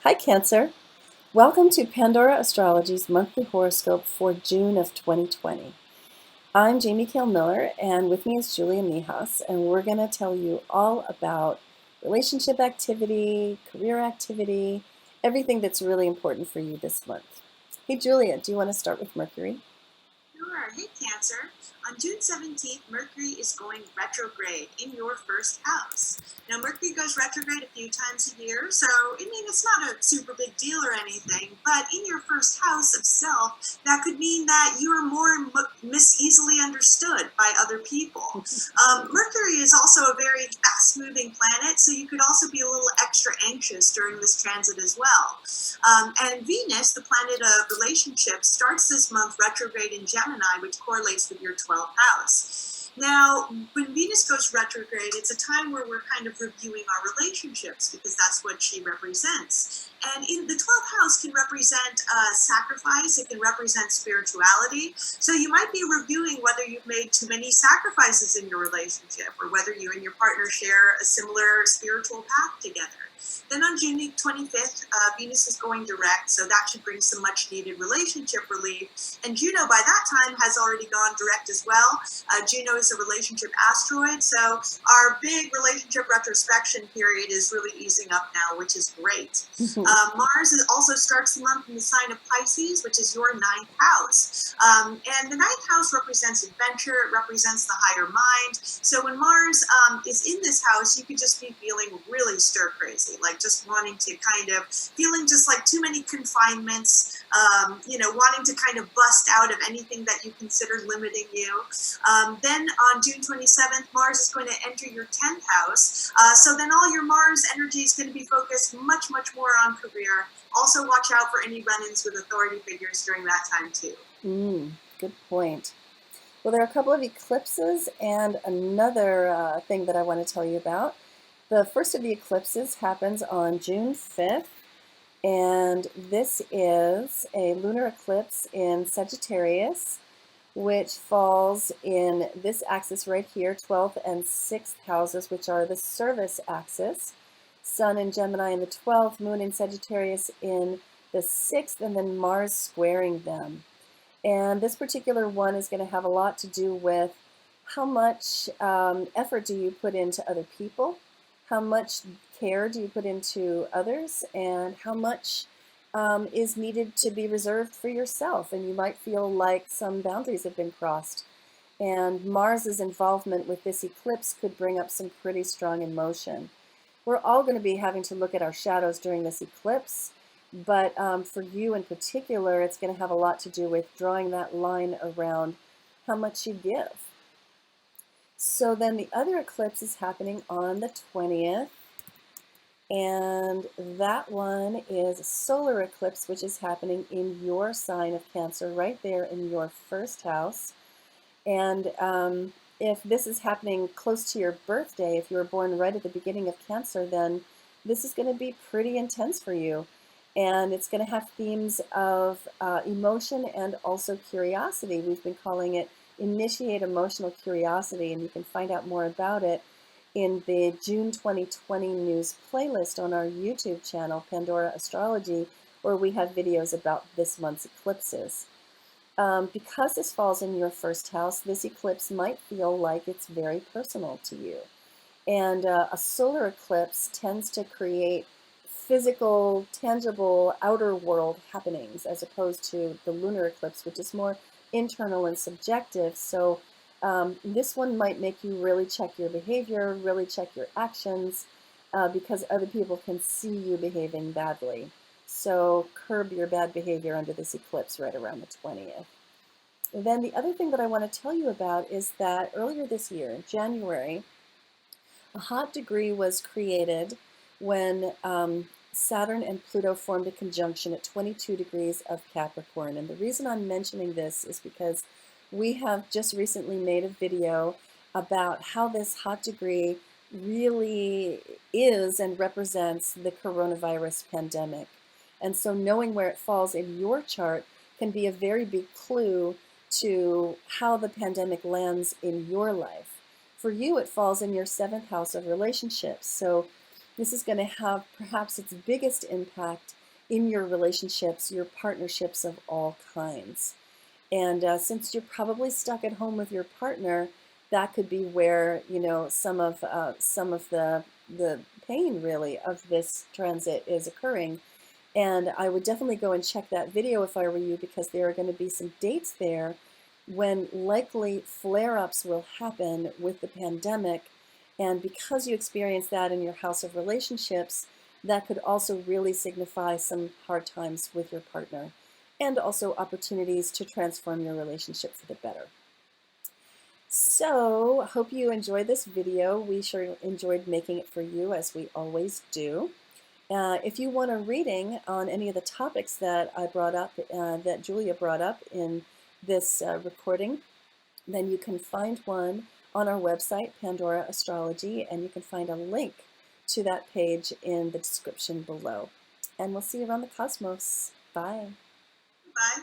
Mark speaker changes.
Speaker 1: Hi, Cancer. Welcome to Pandora Astrology's monthly horoscope for June of 2020. I'm Jamie Kale Miller, and with me is Julia Mijas, and we're going to tell you all about relationship activity, career activity, everything that's really important for you this month. Hey, Julia, do you want to start with Mercury?
Speaker 2: Sure. Hey, Cancer. On June 17th, Mercury is going retrograde in your first house. Now, Mercury goes retrograde a few times a year, so it's not a super big deal or anything, but in your first house of self, that could mean that you are more easily understood by other people. Mercury is also a very fast-moving planet, so you could also be a little extra anxious during this transit as well. And Venus, the planet of relationships, starts this month retrograde in Gemini, which correlates with your 12th house. Now, when Venus goes retrograde, it's a time where we're kind of reviewing our relationships because that's what she represents. And in the 12th house can represent sacrifice, it can represent spirituality. So you might be reviewing whether you've made too many sacrifices in your relationship or whether you and your partner share a similar spiritual path together. Then on June 25th, Venus is going direct, so that should bring some much needed relationship relief. And Juno, by that time, has already gone direct as well. Juno is a relationship asteroid, so our big relationship retrospection period is really easing up now, which is great. Mars also starts the month in the sign of Pisces, which is your 9th house. And the 9th house represents adventure, it represents the higher mind. So when Mars is in this house, you could just be feeling really stir crazy, like just wanting to feeling just like too many confinements, wanting to kind of bust out of anything that you consider limiting you. Then on June 27th, Mars is going to enter your 10th house. So then all your Mars energy is going to be focused much, much more on career. Also watch out for any run-ins with authority figures during that time too.
Speaker 1: Good point. Well, there are a couple of eclipses and another thing that I want to tell you about. The first of the eclipses happens on June 5th, and this is a lunar eclipse in Sagittarius, which falls in this axis right here, 12th and 6th houses, which are the service axis. Sun in Gemini in the 12th, Moon in Sagittarius in the 6th, and then Mars squaring them. And this particular one is going to have a lot to do with how much effort do you put into other people, how much care do you put into others, and how much is needed to be reserved for yourself. And you might feel like some boundaries have been crossed. And Mars's involvement with this eclipse could bring up some pretty strong emotion. We're all going to be having to look at our shadows during this eclipse, but for you in particular, it's going to have a lot to do with drawing that line around how much you give. So then the other eclipse is happening on the 20th, and that one is a solar eclipse, which is happening in your sign of Cancer, right there in your first house. And if this is happening close to your birthday, if you were born right at the beginning of Cancer, then this is going to be pretty intense for you. And it's going to have themes of emotion and also curiosity. We've been calling it Initiate Emotional Curiosity, and you can find out more about it in the June 2020 news playlist on our YouTube channel, Pandora Astrology, where we have videos about this month's eclipses. Because this falls in your first house, this eclipse might feel like it's very personal to you. And a solar eclipse tends to create physical, tangible, outer world happenings as opposed to the lunar eclipse, which is more internal and subjective. So this one might make you really check your behavior, really check your actions, because other people can see you behaving badly. So curb your bad behavior under this eclipse right around the 20th. And then the other thing that I want to tell you about is that earlier this year, in January, a hot degree was created when Saturn and Pluto formed a conjunction at 22 degrees of Capricorn. And the reason I'm mentioning this is because we have just recently made a video about how this hot degree really is and represents the coronavirus pandemic. And so knowing where it falls in your chart can be a very big clue to how the pandemic lands in your life. For you, it falls in your 7th house of relationships. So this is going to have perhaps its biggest impact in your relationships, your partnerships of all kinds. And since you're probably stuck at home with your partner, that could be where, you know, some of the pain really of this transit is occurring. And I would definitely go and check that video if I were you, because there are going to be some dates there when likely flare-ups will happen with the pandemic. And because you experience that in your house of relationships, that could also really signify some hard times with your partner and also opportunities to transform your relationship for the better. So, hope you enjoyed this video. We sure enjoyed making it for you, as we always do. If you want a reading on any of the topics that I brought up, that Julia brought up in this recording, then you can find one on our website, Pandora Astrology, and you can find a link to that page in the description below. And we'll see you around the cosmos. Bye.
Speaker 2: Bye.